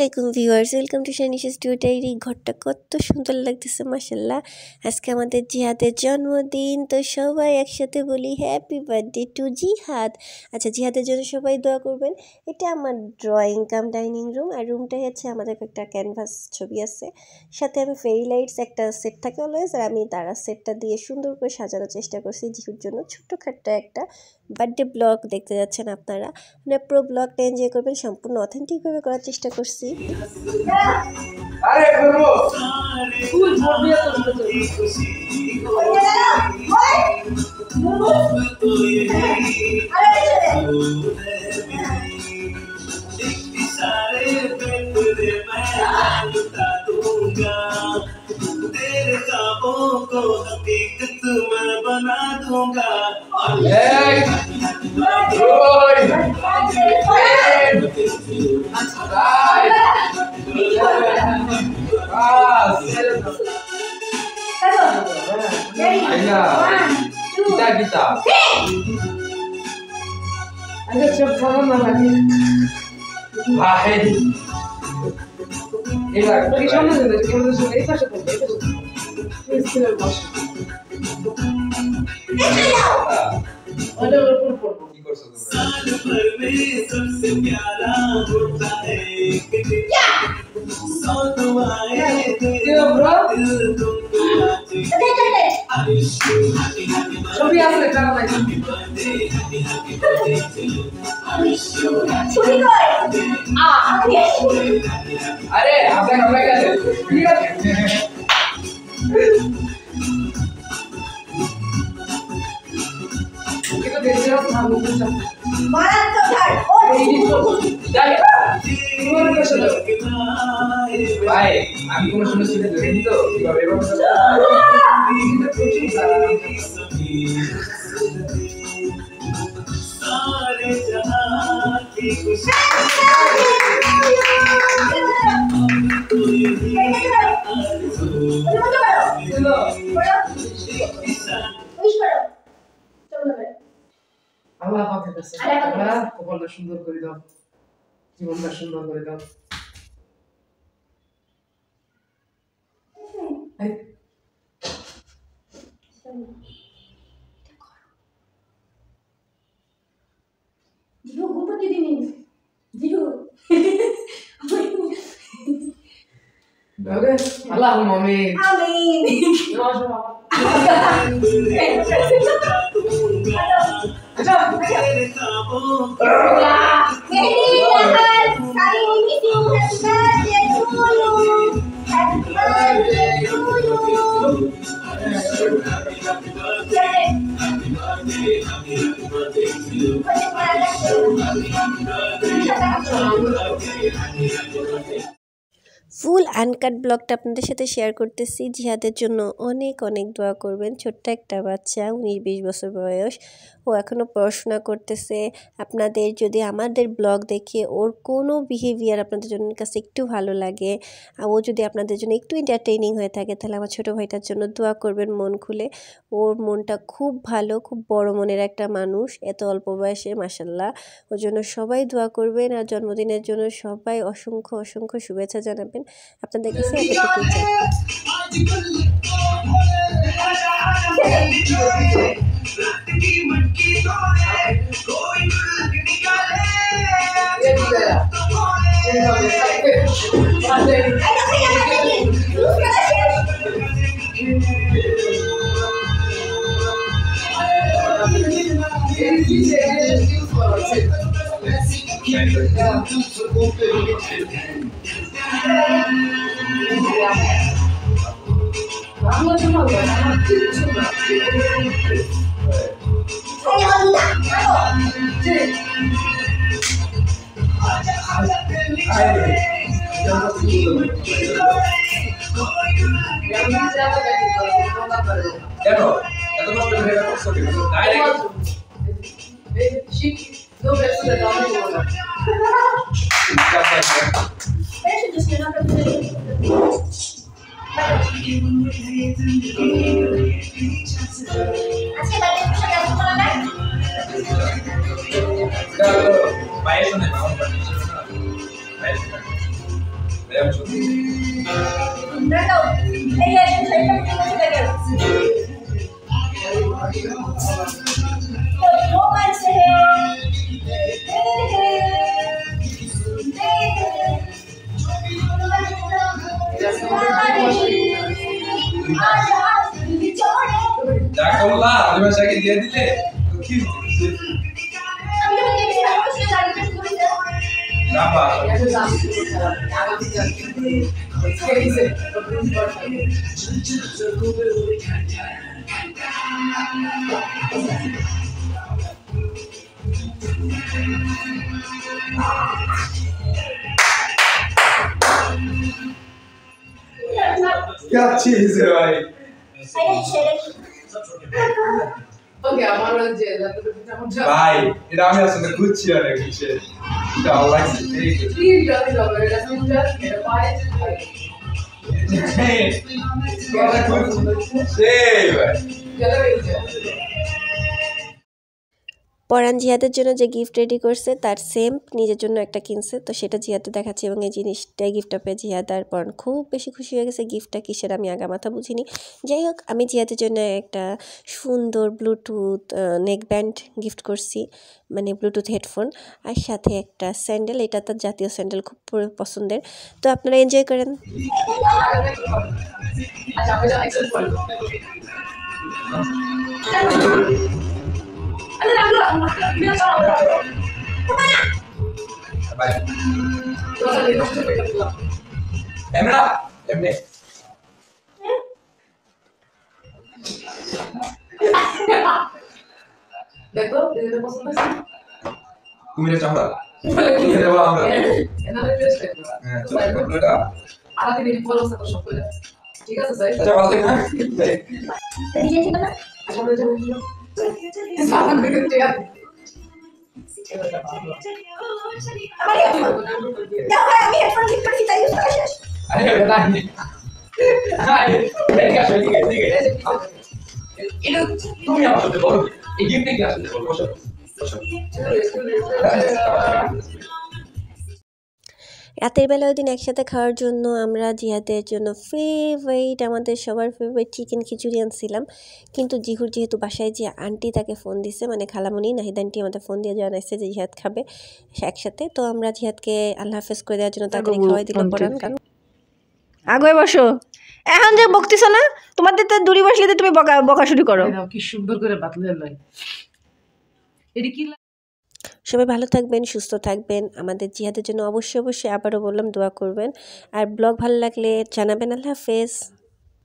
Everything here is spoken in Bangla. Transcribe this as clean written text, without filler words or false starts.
আলাইকুম ভিউয়ার্স, ওয়েলকাম টু শানিশাস টু ডায়েরি। ঘরটা কত সুন্দর লাগতেছে মাশাআল্লাহ। আজকে আমাদের জিহাদের জন্মদিন, তো সবাই একসাথে বলি হ্যাপি বার্থডে টু জিহাদ। আচ্ছা, জিহাদের জন্য সবাই দোয়া করবেন। এটা আমার ড্রয়িং কাম ডাইনিং রুম, আর রুমটাই হচ্ছে আমাদের একটা ক্যানভাস ছবি আছে, সাথে আমি ফেরি লাইটস একটা সেট থাকে অলওয়েজ, আর আমি তারা সেটটা দিয়ে সুন্দর করে সাজানোর চেষ্টা করছি জিহুর জন্য। ছোট্টখাট্ট একটা বার্থডে ব্লগ দেখতে যাচ্ছেন আপনারা, মানে পুরো ব্লগটা এনজয় করবেন। সম্পূর্ণ অথেন্টিকভাবে করার চেষ্টা করছি। तेरे ख्वाबों को हकीकत मैं बना दूंगा। kita. Ada coba lagi. Hai. Iya, bagi sama saja. Kita sudah itu saja. Istilah bos. Ada berpur. साल भर में सबसे प्यारा होता है क्या? सौ दुआएं क्या ब्रो? ছবি আছে কারণ নাই আরে আপনার আমরা গেছে ঠিক আছে কিন্তু দেখছিলাম না বুঝছো মারাত তো ধর ও যাই তোমার কাছে ভাই আমি কোন সময় ছিল দেখি তো কিভাবে এভাবে सारे जहां की खुशी আল্লাহ পাকের কাছে আল্লাহ কপালটা সুন্দর করে দাও, জীবনটা সুন্দর করে দাও। জিরো গুপতি দিনি জিরো ওকে আল্লাহুম্মা আমিন আমিন আচ্ছা तेरे ख्वाबों को Mehedi Rahat sorry miss you happy birthday to you full uncut ব্লগটা আপনাদের সাথে শেয়ার করতেছি। জিহাদের জন্য অনেক অনেক দোয়া করবেন। ছোট্ট একটা বাচ্চা, 19-20 বছর বয়স, ও এখনও পড়াশোনা করতেছে। আপনাদের যদি আমাদের ব্লগ দেখে ওর কোনো বিহেভিয়ার আপনাদের জন্য কাছে একটু ভালো লাগে, ও যদি আপনাদের জন্য একটু এন্টারটেইনিং হয়ে থাকে, তাহলে আমার ছোটো ভাইটার জন্য দোয়া করবেন মন খুলে। ওর মনটা খুব ভালো, খুব বড় মনের একটা মানুষ, এত অল্প বয়সে মাশাআল্লাহ। ওর জন্য সবাই দোয়া করবেন, আর জন্মদিনের জন্য সবাই অসংখ্য অসংখ্য শুভেচ্ছা জানাবেন। আপনাদের কাছে এতটুকুই চাই। দেখো এত কষ্ট করে এটা করছো কেন ডাইরেক্ট এই শিখ নো বেস্ট দা দাম বলা বেশি দিছি না তো আজকে বাড়িতে বসে কাজ করা না বাইরে শুনে নাও বাইরে দাও এই যে সেটা চলে গেল तो रोमांस है क्या चीज है भाई ওকে আমার যে ভাই এটা আমি আসলে খুঁজছি অনেক কিছু এটা অনলাইন কি জানি না এটা শুনতে এটা পায় সেই ভাই চলে গেছে পরান জিহাদের জন্য যে গিফট রেডি করছে তার সেম নিজের জন্য একটা কিনছে, তো সেটা জিহাদে দেখাচ্ছে এবং এই জিনিসটা গিফটটা পেয়ে জিহাদ আর পরান খুব বেশি খুশি হয়ে গেছে। গিফটটা কিসের আমি আগা মাথা বুঝিনি। যাই হোক, আমি জিহাদের জন্য একটা সুন্দর ব্লুটুথ নেক ব্যান্ড গিফট করছি, মানে ব্লুটুথ হেডফোন, আর সাথে একটা স্যান্ডেল। এটা তার জাতীয় স্যান্ডেল, খুব পছন্দের। তো আপনারা এনজয় করেন। আচ্ছা আমরা এক্সেপ্ট করব আরে লাগলো বিনা চাও ভাই তোরা দেখো এমরা এমনে দেখো এটা পছন্দ আছে কুমিরের চামড়া কি দেব আমরা এনা রিকোয়েস্ট করব হ্যাঁ চলো এটা আর দিন ফলো করতে সব করে ঠিক আছে স্যার আচ্ছা ভালো থাকবেন ডিজাইন ছিল না আচ্ছা আমরা যাবো সামান করে ঠিক আছে দাও আমি হেডফোন ঠিক করছি তাই ইউজ করা শেষ আরে বেটা আরে ঠিক আছে ঠিক আছে এটা তুমি আমার সাথে বলো এই গিফটে কি আসলে বলো বসো বসো রাতের বেলা ওই দিন একসাথে খাওয়ার জন্য আমরা জিহাদের জন্য ফেভারিট, আমাদের সবার ফেভারিট চিকেন খিচুড়ি আনছিলাম। কিন্তু জিহুর যেহেতু বাসায় যে আন্টি তাকে ফোন দিছে, মানে খালামণি নাহিদ আন্টি আমাদের ফোন দিয়ে জানাইছে যে জিহাদ খাবে একসাথে। তো আমরা জিহাদকে আল্লাহ হাফেজ করে দেওয়ার জন্য তাড়াতাড়ি খাওয়াই দিল পরান। কারণ আগে বসো, এখন যে বকতিছ না, তোমাদের তো দূরে বসলে তুমি বকা শুরু করো। কি সুন্দর করে বাতলে লাই এডি কি সবাই ভালো থাকবেন, সুস্থ থাকবেন। আমাদের জিহাদের জন্য অবশ্যই আবারও বললাম দোয়া করবেন। আর ব্লগ ভালো লাগলে জানাবেন। আল্লাহ হাফেজ।